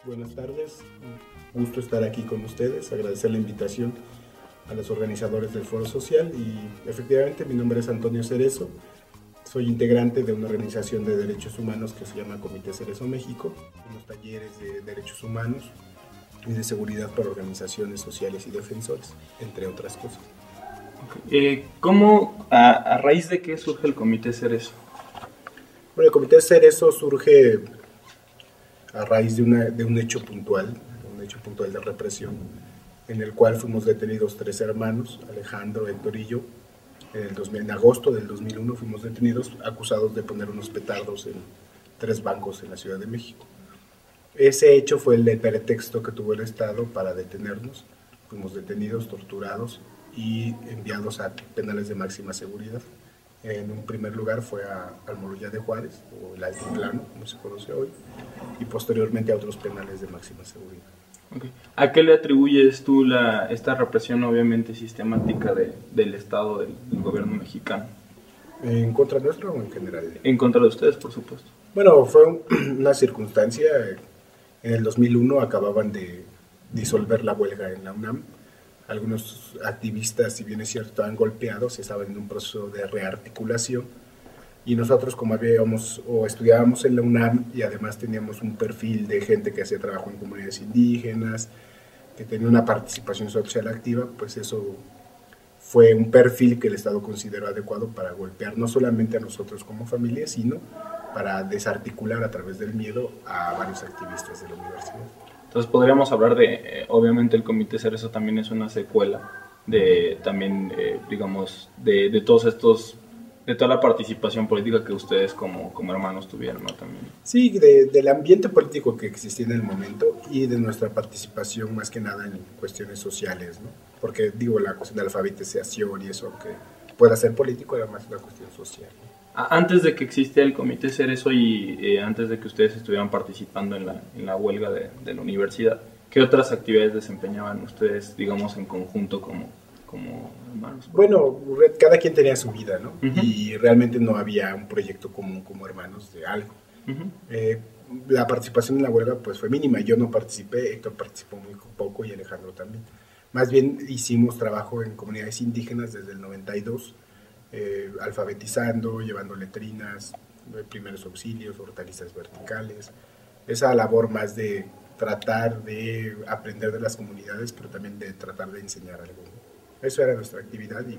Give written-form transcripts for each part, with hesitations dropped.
Buenas tardes, un gusto estar aquí con ustedes, agradecer la invitación a los organizadores del Foro Social y efectivamente mi nombre es Antonio Cerezo, soy integrante de una organización de derechos humanos que se llama Comité Cerezo México, unos talleres de derechos humanos y de seguridad para organizaciones sociales y defensores, entre otras cosas. ¿Cómo, a raíz de qué surge el Comité Cerezo? Bueno, el Comité Cerezo surge a raíz de un hecho puntual de represión, en el cual fuimos detenidos 3 hermanos, Alejandro, Héctor y yo. En agosto del 2001 fuimos detenidos acusados de poner unos petardos en 3 bancos en la Ciudad de México. Ese hecho fue el pretexto que tuvo el Estado para detenernos. Fuimos detenidos, torturados y enviados a penales de máxima seguridad. En un primer lugar fue al Moloya de Juárez, o el Altiplano, como se conoce hoy, y posteriormente a otros penales de máxima seguridad. Okay. ¿A qué le atribuyes tú esta represión obviamente sistemática del Estado, del gobierno mexicano? ¿En contra nuestra o en general? En contra de ustedes, por supuesto. Bueno, fue una circunstancia. En el 2001 acababan de disolver la huelga en la UNAM. Algunos activistas, si bien es cierto, estaban golpeados, estaban en un proceso de rearticulación. Y nosotros, como estudiábamos en la UNAM y además teníamos un perfil de gente que hacía trabajo en comunidades indígenas, que tenía una participación social activa, pues eso fue un perfil que el Estado consideró adecuado para golpear no solamente a nosotros como familia, sino para desarticular a través del miedo a varios activistas de la universidad. Entonces podríamos hablar obviamente el Comité Cerezo también es una secuela también, digamos, de todos estos, de toda la participación política que ustedes como hermanos tuvieron, ¿no? También. Sí, del ambiente político que existía en el momento y de nuestra participación más que nada en cuestiones sociales, ¿no? Porque digo, la cuestión de la alfabetización y eso, que pueda ser político, era más una cuestión social, ¿no? Antes de que existiera el Comité Cerezo y antes de que ustedes estuvieran participando en la huelga de la universidad, ¿qué otras actividades desempeñaban ustedes, digamos, en conjunto como hermanos? Bueno, cada quien tenía su vida, ¿no? Y realmente no había un proyecto común como hermanos de algo. La participación en la huelga pues fue mínima. Yo no participé, Héctor participó muy poco y Alejandro también. Más bien hicimos trabajo en comunidades indígenas desde el 92, alfabetizando, llevando letrinas, primeros auxilios, hortalizas verticales. Esa labor más de tratar de aprender de las comunidades, pero también de tratar de enseñar algo. Eso era nuestra actividad y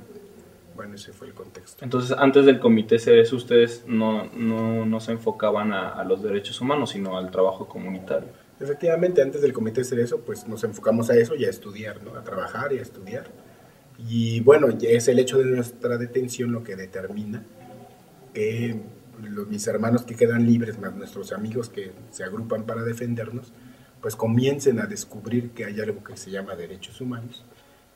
bueno, ese fue el contexto. Entonces, antes del Comité Cerezo, ustedes no se enfocaban a los derechos humanos, sino al trabajo comunitario. Efectivamente, antes del Comité Cerezo, pues nos enfocamos a eso y a estudiar, ¿no? A trabajar y a estudiar. Y bueno, es el hecho de nuestra detención lo que determina que mis hermanos que quedan libres, más nuestros amigos que se agrupan para defendernos, pues comiencen a descubrir que hay algo que se llama derechos humanos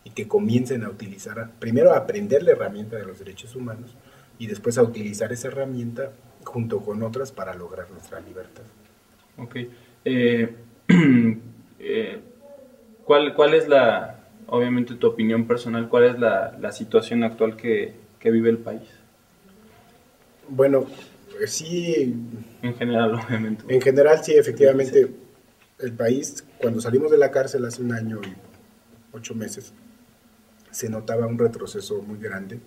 y que comiencen a utilizar, primero a aprender la herramienta de los derechos humanos y después a utilizar esa herramienta junto con otras para lograr nuestra libertad. Ok. ¿Cuál es obviamente tu opinión personal, cuál es la situación actual que vive el país? Bueno, sí. En general, obviamente. En general, sí, efectivamente, el país, cuando salimos de la cárcel hace 1 año y 8 meses, se notaba un retroceso muy grande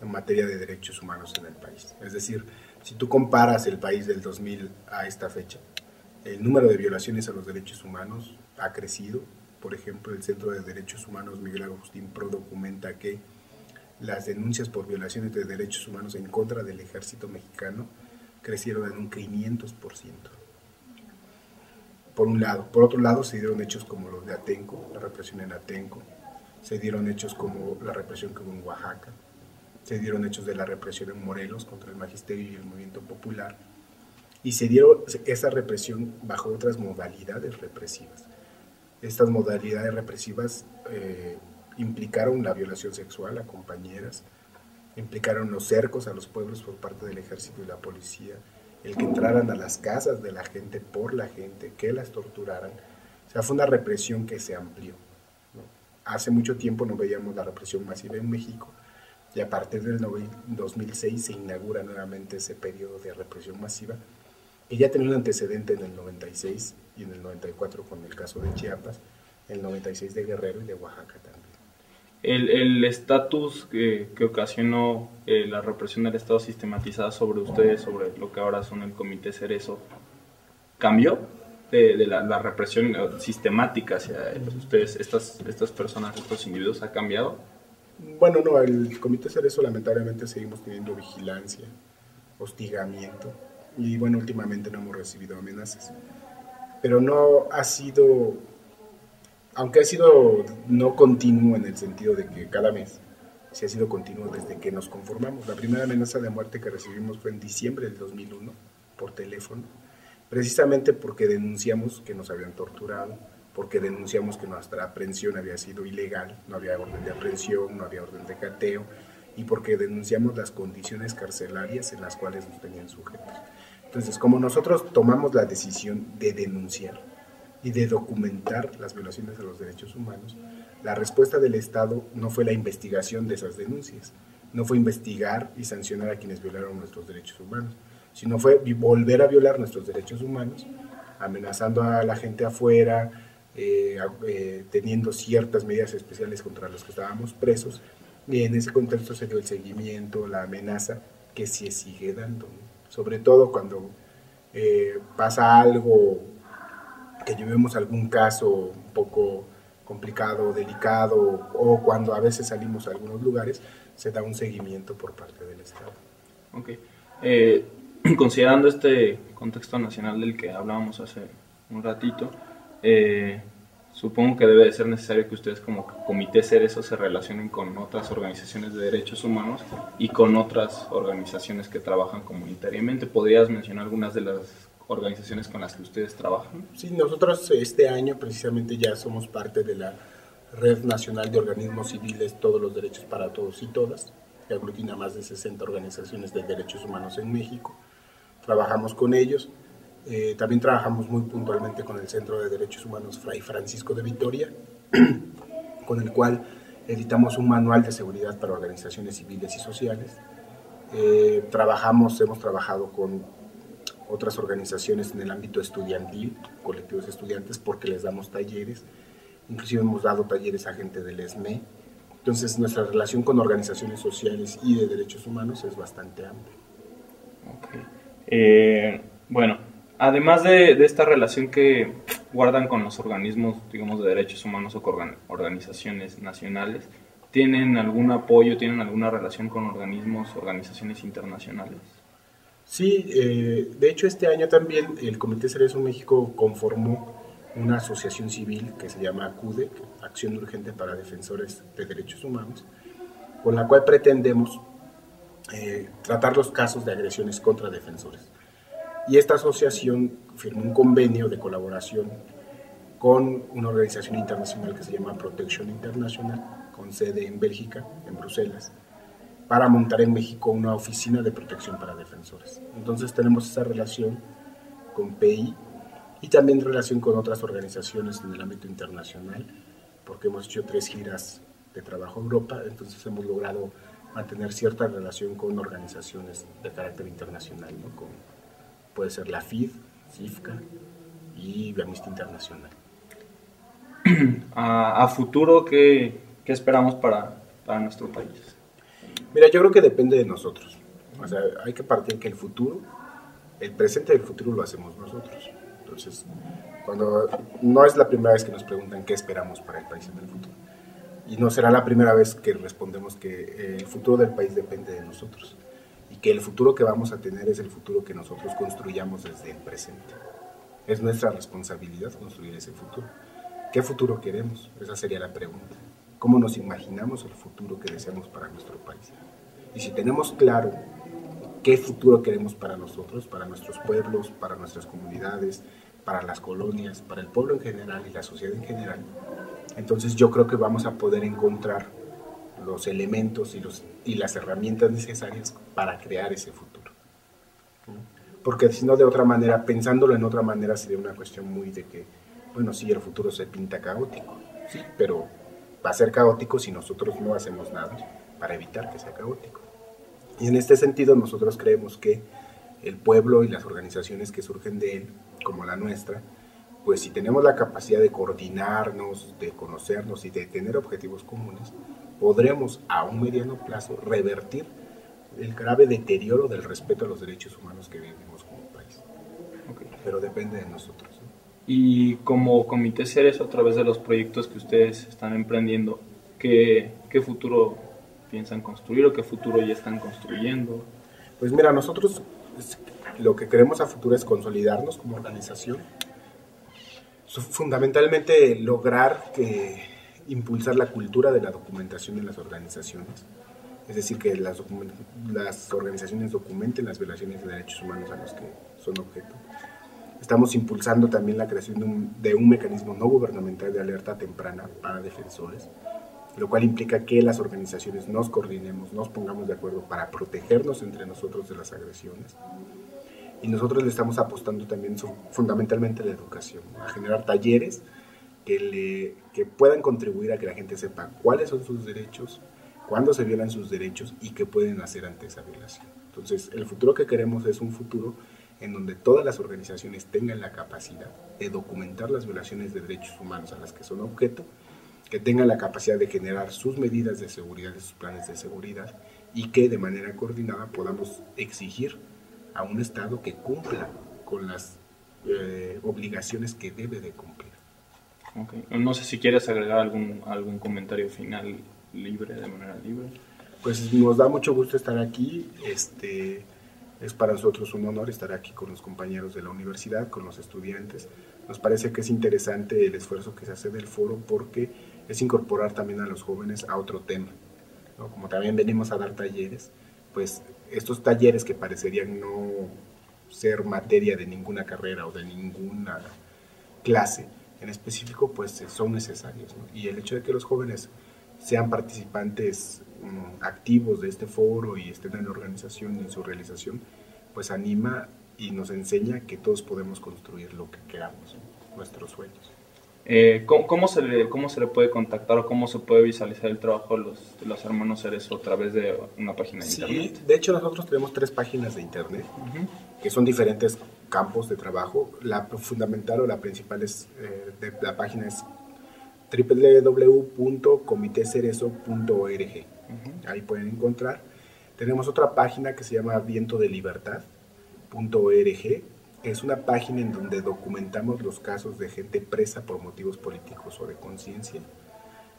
en materia de derechos humanos en el país. Es decir, si tú comparas el país del 2000 a esta fecha, el número de violaciones a los derechos humanos ha crecido. Por ejemplo, el Centro de Derechos Humanos Miguel Agustín Pro documenta que las denuncias por violaciones de derechos humanos en contra del ejército mexicano crecieron en un 500%. Por un lado. Por otro lado, se dieron hechos como los de Atenco, la represión en Atenco. Se dieron hechos como la represión que hubo en Oaxaca. Se dieron hechos de la represión en Morelos contra el magisterio y el movimiento popular. Y se dio esa represión bajo otras modalidades represivas. Estas modalidades represivas implicaron la violación sexual a compañeras, implicaron los cercos a los pueblos por parte del ejército y la policía, el que entraran a las casas de la gente por la gente, que las torturaran. O sea, fue una represión que se amplió, ¿no? Hace mucho tiempo no veíamos la represión masiva en México, y a partir del 2006 se inaugura nuevamente ese periodo de represión masiva, que ya tenía un antecedente en el 96 y en el 94 con el caso de Chiapas, en el 96 de Guerrero y de Oaxaca también. El estatus que ocasionó la represión del Estado sistematizada sobre ustedes, sobre lo que ahora son el Comité Cerezo, ¿cambió? De la represión sistemática hacia ustedes, estas personas, estos individuos, ¿ha cambiado? Bueno, no, el Comité Cerezo lamentablemente seguimos teniendo vigilancia, hostigamiento, y bueno, últimamente no hemos recibido amenazas. Pero no ha sido, aunque ha sido no continuo en el sentido de que cada mes, sí ha sido continuo desde que nos conformamos. La primera amenaza de muerte que recibimos fue en diciembre del 2001 por teléfono, precisamente porque denunciamos que nos habían torturado, porque denunciamos que nuestra aprehensión había sido ilegal, no había orden de aprehensión, no había orden de cateo, y porque denunciamos las condiciones carcelarias en las cuales nos tenían sujetos. Entonces, como nosotros tomamos la decisión de denunciar y de documentar las violaciones a los derechos humanos, la respuesta del Estado no fue la investigación de esas denuncias, no fue investigar y sancionar a quienes violaron nuestros derechos humanos, sino fue volver a violar nuestros derechos humanos, amenazando a la gente afuera, teniendo ciertas medidas especiales contra los que estábamos presos, y en ese contexto se dio el seguimiento, la amenaza que se sigue dando, ¿no? Sobre todo cuando pasa algo, que llevemos algún caso un poco complicado, delicado, o cuando a veces salimos a algunos lugares, se da un seguimiento por parte del Estado. Ok. Considerando este contexto nacional del que hablábamos hace un ratito, supongo que debe de ser necesario que ustedes como Comité Cerezo se relacionen con otras organizaciones de derechos humanos y con otras organizaciones que trabajan comunitariamente. ¿Podrías mencionar algunas de las organizaciones con las que ustedes trabajan? Sí, nosotros este año precisamente ya somos parte de la Red Nacional de Organismos Civiles Todos los Derechos para Todos y Todas, que aglutina más de 60 organizaciones de derechos humanos en México. Trabajamos con ellos. También trabajamos muy puntualmente con el Centro de Derechos Humanos Fray Francisco de Vitoria, con el cual editamos un manual de seguridad para organizaciones civiles y sociales. Hemos trabajado con otras organizaciones en el ámbito estudiantil, colectivos de estudiantes, porque les damos talleres, inclusive hemos dado talleres a gente del ESME. Entonces nuestra relación con organizaciones sociales y de derechos humanos es bastante amplia. Okay. Bueno, además de esta relación que guardan con los organismos, digamos, de derechos humanos o con organizaciones nacionales, ¿tienen algún apoyo, tienen alguna relación con organizaciones internacionales? Sí, de hecho este año también el Comité Cerezo México conformó una asociación civil que se llama ACUDE, Acción Urgente para Defensores de Derechos Humanos, con la cual pretendemos tratar los casos de agresiones contra defensores. Y esta asociación firmó un convenio de colaboración con una organización internacional que se llama Protection International, con sede en Bélgica, en Bruselas, para montar en México una oficina de protección para defensores. Entonces tenemos esa relación con PI y también relación con otras organizaciones en el ámbito internacional, porque hemos hecho 3 giras de trabajo a Europa, entonces hemos logrado mantener cierta relación con organizaciones de carácter internacional, ¿no? Como puede ser la FID, CIFCA y Amnistía Internacional. A futuro, ¿qué esperamos para nuestro país? Mira, yo creo que depende de nosotros. O sea, hay que partir que el presente del futuro lo hacemos nosotros. Entonces, no es la primera vez que nos preguntan qué esperamos para el país en el futuro. Y no será la primera vez que respondemos que el futuro del país depende de nosotros. Y que el futuro que vamos a tener es el futuro que nosotros construyamos desde el presente. Es nuestra responsabilidad construir ese futuro. ¿Qué futuro queremos? Esa sería la pregunta. ¿Cómo nos imaginamos el futuro que deseamos para nuestro país? Y si tenemos claro qué futuro queremos para nosotros, para nuestros pueblos, para nuestras comunidades, para las colonias, para el pueblo en general y la sociedad en general, entonces yo creo que vamos a poder encontrar los elementos y las herramientas necesarias para crear ese futuro. Porque si no, de otra manera, pensándolo en otra manera, sería una cuestión muy de que, bueno, sí, el futuro se pinta caótico, sí, pero va a ser caótico si nosotros no hacemos nada para evitar que sea caótico. Y en este sentido nosotros creemos que el pueblo y las organizaciones que surgen de él, como la nuestra, pues si tenemos la capacidad de coordinarnos, de conocernos y de tener objetivos comunes, podremos a un mediano plazo revertir el grave deterioro del respeto a los derechos humanos que vivimos como país. Okay. Pero depende de nosotros, ¿no? Y como Comité Cerezo, a través de los proyectos que ustedes están emprendiendo, ¿qué futuro piensan construir o qué futuro ya están construyendo? Pues mira, nosotros lo que queremos a futuro es consolidarnos como organización, fundamentalmente lograr impulsar la cultura de la documentación en las organizaciones, es decir, que las organizaciones documenten las violaciones de derechos humanos a los que son objeto. Estamos impulsando también la creación de un mecanismo no gubernamental de alerta temprana para defensores, lo cual implica que las organizaciones nos coordinemos, nos pongamos de acuerdo para protegernos entre nosotros de las agresiones. Y nosotros le estamos apostando también fundamentalmente a la educación, a generar talleres que puedan contribuir a que la gente sepa cuáles son sus derechos, cuándo se violan sus derechos y qué pueden hacer ante esa violación. Entonces, el futuro que queremos es un futuro en donde todas las organizaciones tengan la capacidad de documentar las violaciones de derechos humanos a las que son objeto, que tengan la capacidad de generar sus medidas de seguridad, sus planes de seguridad, y que de manera coordinada podamos exigir a un Estado que cumpla con las obligaciones que debe de cumplir. Okay. No sé si quieres agregar algún comentario final de manera libre. Pues nos da mucho gusto estar aquí. Es para nosotros un honor estar aquí con los compañeros de la universidad, con los estudiantes. Nos parece que es interesante el esfuerzo que se hace del foro porque es incorporar también a los jóvenes a otro tema, ¿no? Como también venimos a dar talleres, pues estos talleres que parecerían no ser materia de ninguna carrera o de ninguna clase en específico, pues son necesarios, ¿no? Y el hecho de que los jóvenes sean participantes activos de este foro y estén en la organización y en su realización, pues anima y nos enseña que todos podemos construir lo que queramos, ¿no? Nuestros sueños. ¿Cómo se le puede contactar o cómo se puede visualizar el trabajo de los hermanos Cerezo a través de una página de internet? Sí, de hecho nosotros tenemos 3 páginas de internet, que son diferentes campos de trabajo. La fundamental o la principal la página es www.comitecerezo.org. Ahí pueden encontrar. Tenemos otra página que se llama vientodelibertad.org. Es una página en donde documentamos los casos de gente presa por motivos políticos o de conciencia,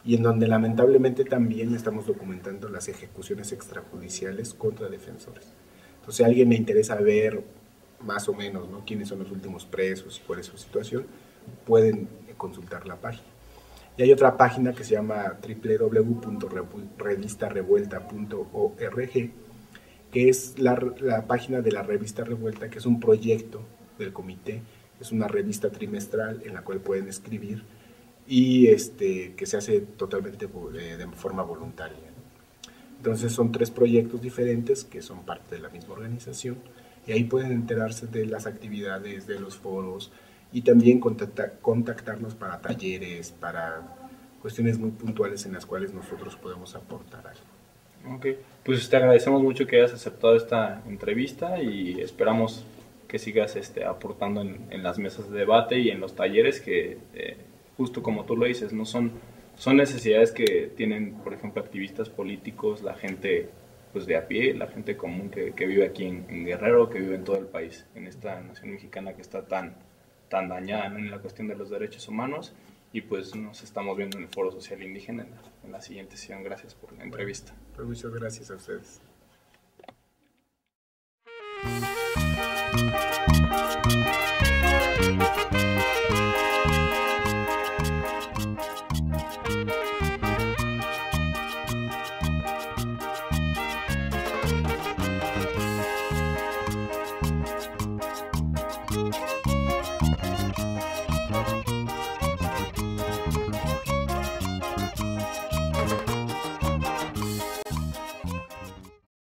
y en donde lamentablemente también estamos documentando las ejecuciones extrajudiciales contra defensores. Entonces, si a alguien le interesa ver más o menos, ¿no?, quiénes son los últimos presos y cuál es su situación, pueden consultar la página. Y hay otra página que se llama www.revistarevuelta.org, que es la página de la Revista Revuelta, que es un proyecto del comité, es una revista trimestral en la cual pueden escribir y que se hace totalmente de forma voluntaria, ¿no? Entonces son 3 proyectos diferentes que son parte de la misma organización, y ahí pueden enterarse de las actividades, de los foros, y también contactarnos para talleres, para cuestiones muy puntuales en las cuales nosotros podemos aportar algo. Ok, pues te agradecemos mucho que hayas aceptado esta entrevista y esperamos que sigas aportando en las mesas de debate y en los talleres que, justo como tú lo dices, no son necesidades que tienen, por ejemplo, activistas políticos, la gente pues de a pie, la gente común que vive aquí en Guerrero, que vive en todo el país, en esta nación mexicana que está tan dañada, ¿no?, en la cuestión de los derechos humanos. Y pues nos estamos viendo en el Foro Social Indígena en la siguiente sesión. Gracias por la entrevista. Pues muchas gracias a ustedes.